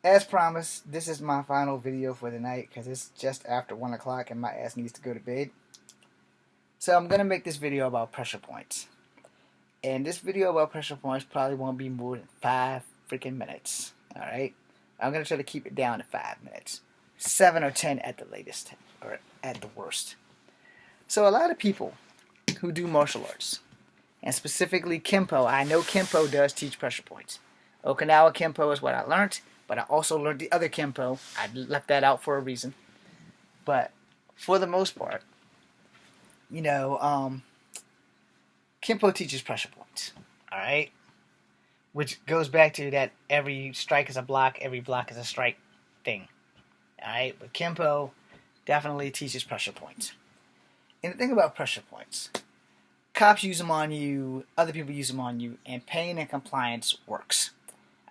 as promised, this is my final video for the night because it's just after 1 o'clock and my ass needs to go to bed. So I'm going to make this video about pressure points. And this video about pressure points probably won't be more than 5 freaking minutes. Alright? I'm going to try to keep it down to 5 minutes. 7 or 10 at the latest, or at the worst. So a lot of people who do martial arts, and specifically Kimpo, I know Kimpo does teach pressure points. Okinawa Kimpo is what I learned, but I also learned the other Kimpo. I left that out for a reason. But for the most part, Kimpo teaches pressure points. Alright? Which goes back to that every strike is a block, every block is a strike thing. Alright? But Kimpo definitely teaches pressure points. And the thing about pressure points, cops use them on you, other people use them on you, and pain and compliance works.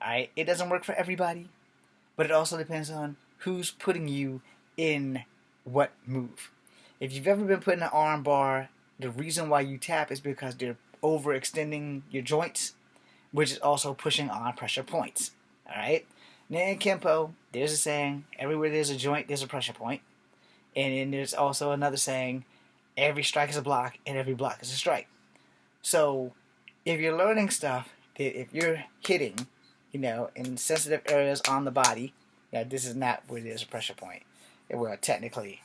Alright? It doesn't work for everybody, but it also depends on who's putting you in what move. If you've ever been put in an arm bar, the reason why you tap is because they're overextending your joints, which is also pushing on pressure points. Alright? Now in Kimpo, there's a saying, everywhere there's a joint, there's a pressure point. And then there's also another saying, every strike is a block and every block is a strike. So if you're learning stuff that if you're hitting, in sensitive areas on the body, this is not where there's a pressure point. Well, technically,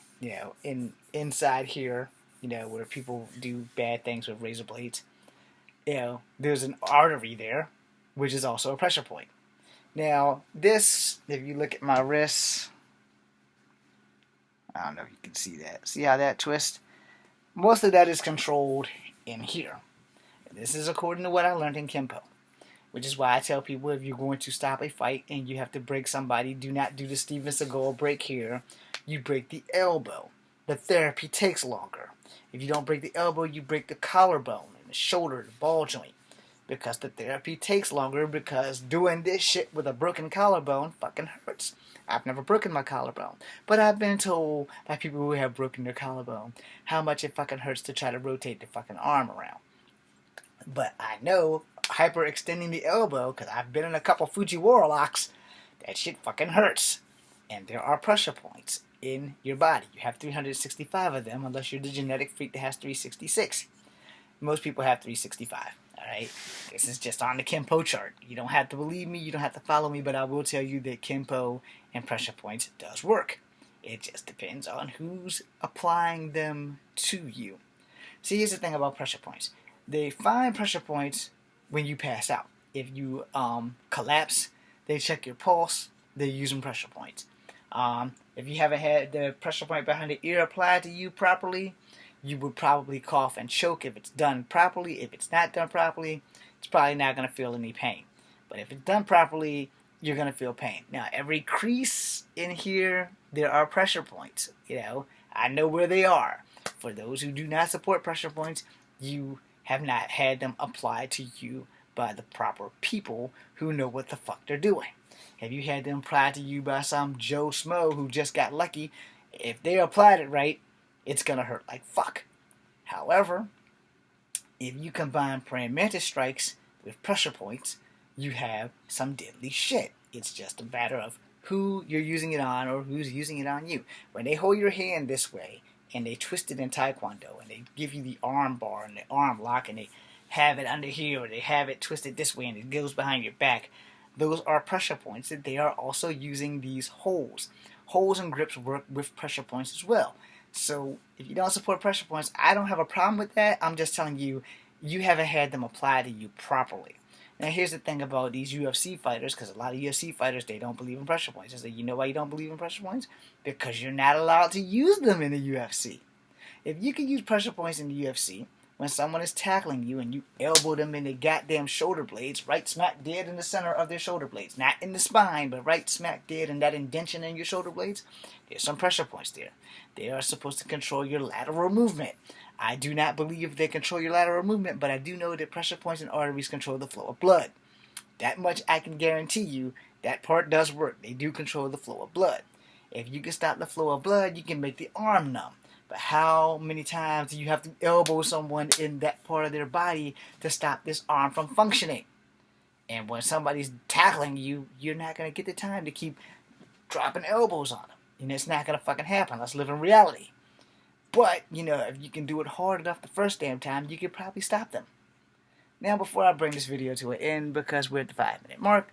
inside here, where people do bad things with razor blades, there's an artery there, which is also a pressure point. Now, this, if you look at my wrists, I don't know if you can see that. See how that twists? Most of that is controlled in here. This is according to what I learned in Kimpo, which is why I tell people if you're going to stop a fight and you have to break somebody, do not do the Steven Seagal break here. You break the elbow. The therapy takes longer. If you don't break the elbow, you break the collarbone and the shoulder, the ball joint, because the therapy takes longer, because doing this shit with a broken collarbone fucking hurts. I've never broken my collarbone, but I've been told by people who have broken their collarbone how much it fucking hurts to try to rotate the fucking arm around. But I know hyperextending the elbow, because I've been in a couple Fujiwara locks, that shit fucking hurts. And there are pressure points in your body. You have 365 of them, unless you're the genetic freak that has 366. Most people have 365. Alright? This is just on the Kimpo chart. You don't have to believe me, you don't have to follow me, but I will tell you that Kimpo and pressure points does work. It just depends on who's applying them to you. See, here's the thing about pressure points. They find pressure points when you pass out. If you collapse, they check your pulse, they're using pressure points. If you haven't had the pressure point behind the ear applied to you properly, you would probably cough and choke if it's done properly. If it's not done properly, it's probably not going to feel any pain. But if it's done properly, you're going to feel pain. Now, every crease in here, there are pressure points. I know where they are. For those who do not support pressure points, you have not had them applied to you by the proper people who know what the fuck they're doing. Have you had them applied to you by some Joe Smo who just got lucky? If they applied it right, it's going to hurt like fuck. However, if you combine praying mantis strikes with pressure points, you have some deadly shit. It's just a matter of who you're using it on or who's using it on you. When they hold your hand this way and they twist it in Taekwondo and they give you the arm bar and the arm lock and they have it under here or they have it twisted this way and it goes behind your back, those are pressure points that they are also using these holes. Holes and grips work with pressure points as well. So if you don't support pressure points, I don't have a problem with that. I'm just telling you, you haven't had them applied to you properly. Now here's the thing about these UFC fighters, because a lot of UFC fighters, they don't believe in pressure points. I say, you know why you don't believe in pressure points? Because you're not allowed to use them in the UFC. If you can use pressure points in the UFC, when someone is tackling you and you elbow them in the goddamn shoulder blades, right smack dead in the center of their shoulder blades, not in the spine, but right smack dead in that indention in your shoulder blades, there's some pressure points there. They are supposed to control your lateral movement. I do not believe they control your lateral movement, but I do know that pressure points and arteries control the flow of blood. That much I can guarantee you, that part does work. They do control the flow of blood. If you can stop the flow of blood, you can make the arm numb. But how many times do you have to elbow someone in that part of their body to stop this arm from functioning? And when somebody's tackling you, you're not going to get the time to keep dropping elbows on them. You know, it's not going to fucking happen. Let's live in reality. But, you know, if you can do it hard enough the first damn time, you could probably stop them. Now, before I bring this video to an end, because we're at the 5-minute mark,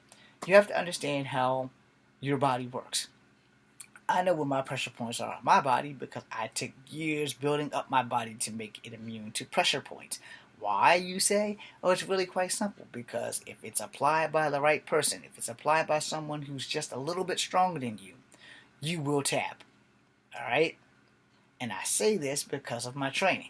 you have to understand how your body works. I know where my pressure points are on my body because I took years building up my body to make it immune to pressure points. Why, you say? Oh, it's really quite simple. Because if it's applied by the right person, if it's applied by someone who's just a little bit stronger than you, you will tap. Alright? And I say this because of my training.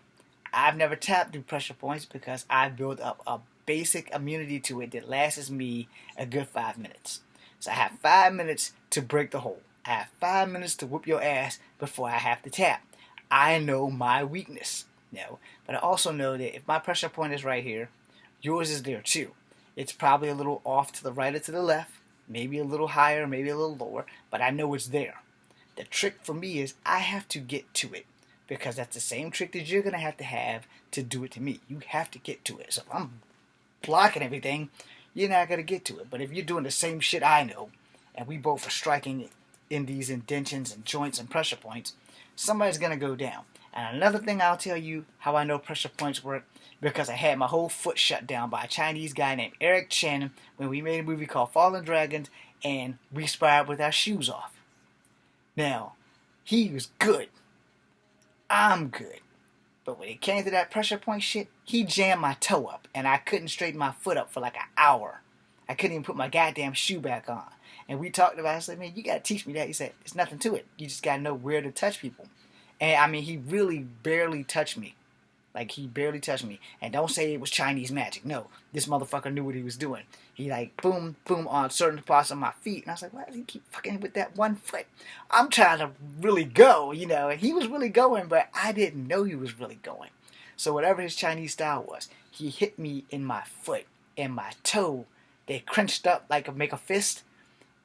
I've never tapped through pressure points because I've built up a basic immunity to it that lasts me a good 5 minutes. So I have 5 minutes to break the hold. I have 5 minutes to whoop your ass before I have to tap. I know my weakness. No, but I also know that if my pressure point is right here, yours is there too. It's probably a little off to the right or to the left, maybe a little higher, maybe a little lower, but I know it's there. The trick for me is I have to get to it, because that's the same trick that you're going to have to do it to me. You have to get to it. So if I'm blocking everything, you're not going to get to it. But if you're doing the same shit I know, and we both are striking in these indentions and joints and pressure points, somebody's going to go down. And another thing I'll tell you how I know pressure points work, because I had my whole foot shut down by a Chinese guy named Eric Chen when we made a movie called Fallen Dragons, and we sparred with our shoes off. Now, he was good. I'm good. But when it came to that pressure point shit, he jammed my toe up, and I couldn't straighten my foot up for like an hour. I couldn't even put my goddamn shoe back on. And we talked about it. I said, man, you gotta teach me that. He said, there's nothing to it. You just gotta know where to touch people. And I mean, he really barely touched me. Like, he barely touched me. And don't say it was Chinese magic. No, this motherfucker knew what he was doing. He like, boom, boom, on certain parts of my feet. And I was like, why does he keep fucking with that one foot? I'm trying to really go, you know. And he was really going, but I didn't know he was really going. So whatever his Chinese style was, he hit me in my foot and my toe. They crunched up like make a fist.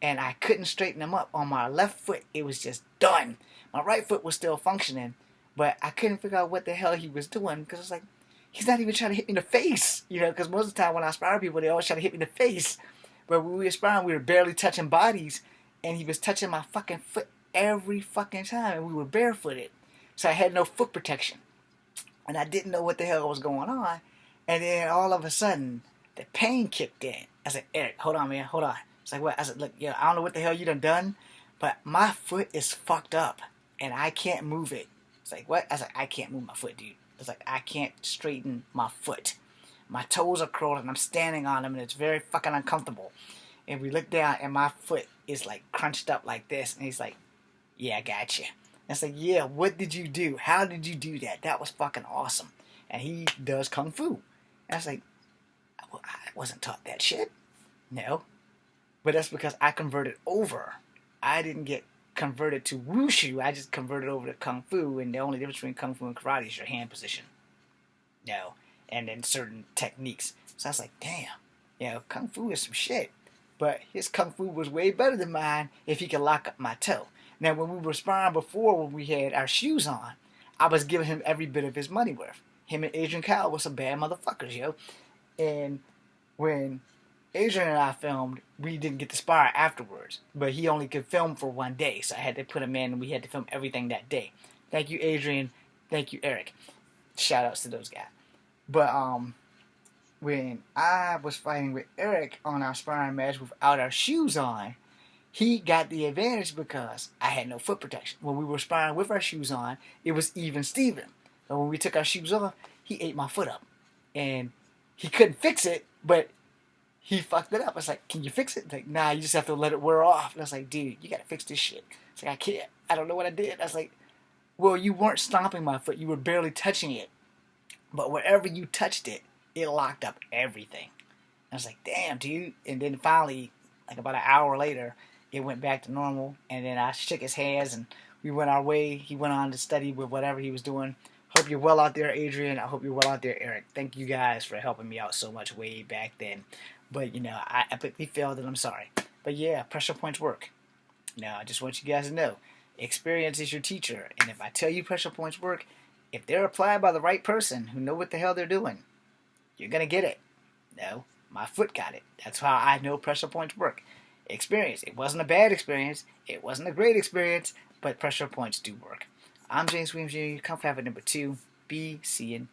And I couldn't straighten them up. On my left foot, it was just done. My right foot was still functioning, but I couldn't figure out what the hell he was doing, because it's like, he's not even trying to hit me in the face, you know, because most of the time when I spar people, they always try to hit me in the face. But when we were sparring, we were barely touching bodies, and he was touching my fucking foot every fucking time, and we were barefooted. So I had no foot protection. And I didn't know what the hell was going on. And then all of a sudden, the pain kicked in. I said, Eric, hold on, man, hold on. It's like, what? I said, look, yeah, I don't know what the hell you done, but my foot is fucked up, and I can't move it. It's like, what? I was like, I can't move my foot, dude. It's like, I can't straighten my foot. My toes are curled, and I'm standing on them, and it's very fucking uncomfortable. And we look down, and my foot is, like, crunched up like this, and he's like, yeah, I got you. And it's like, yeah, what did you do? How did you do that? That was fucking awesome. And he does Kung Fu. And I was like, well, I wasn't taught that shit. No. But that's because I converted over. I didn't get converted to wushu. I just converted over to Kung Fu, and the only difference between Kung Fu and karate is your hand position. No. And then certain techniques. So I was like, damn. You know, Kung Fu is some shit. But his Kung Fu was way better than mine if he could lock up my toe. Now, when we were sparring before, when we had our shoes on, I was giving him every bit of his money worth. Him and Adrian Kyle were some bad motherfuckers, yo. And when Adrian and I filmed, we didn't get to spar afterwards, but he only could film for one day, so I had to put him in, and we had to film everything that day. Thank you, Adrian. Thank you, Eric. Shout outs to those guys. But when I was fighting with Eric on our sparring match without our shoes on, he got the advantage because I had no foot protection. When we were sparring with our shoes on, it was even Steven. But when we took our shoes off, he ate my foot up, and he couldn't fix it, but he fucked it up. I was like, can you fix it? Like, nah, you just have to let it wear off. And I was like, dude, you gotta fix this shit. It's like, I can't. I don't know what I did. I was like, well, you weren't stomping my foot. You were barely touching it. But wherever you touched it, it locked up everything. I was like, damn, dude. And then finally, like about an hour later, it went back to normal. And then I shook his hands, and we went our way. He went on to study with whatever he was doing. Hope you're well out there, Adrian. I hope you're well out there, Eric. Thank you guys for helping me out so much way back then. But, you know, I epically failed, and I'm sorry. But, yeah, pressure points work. Now, I just want you guys to know, experience is your teacher. And if I tell you pressure points work, if they're applied by the right person who know what the hell they're doing, you're going to get it. No. My foot got it. That's how I know pressure points work. Experience. It wasn't a bad experience. It wasn't a great experience, but pressure points do work. I'm James Williams Jr., Comfort Habit number 2. Be seeing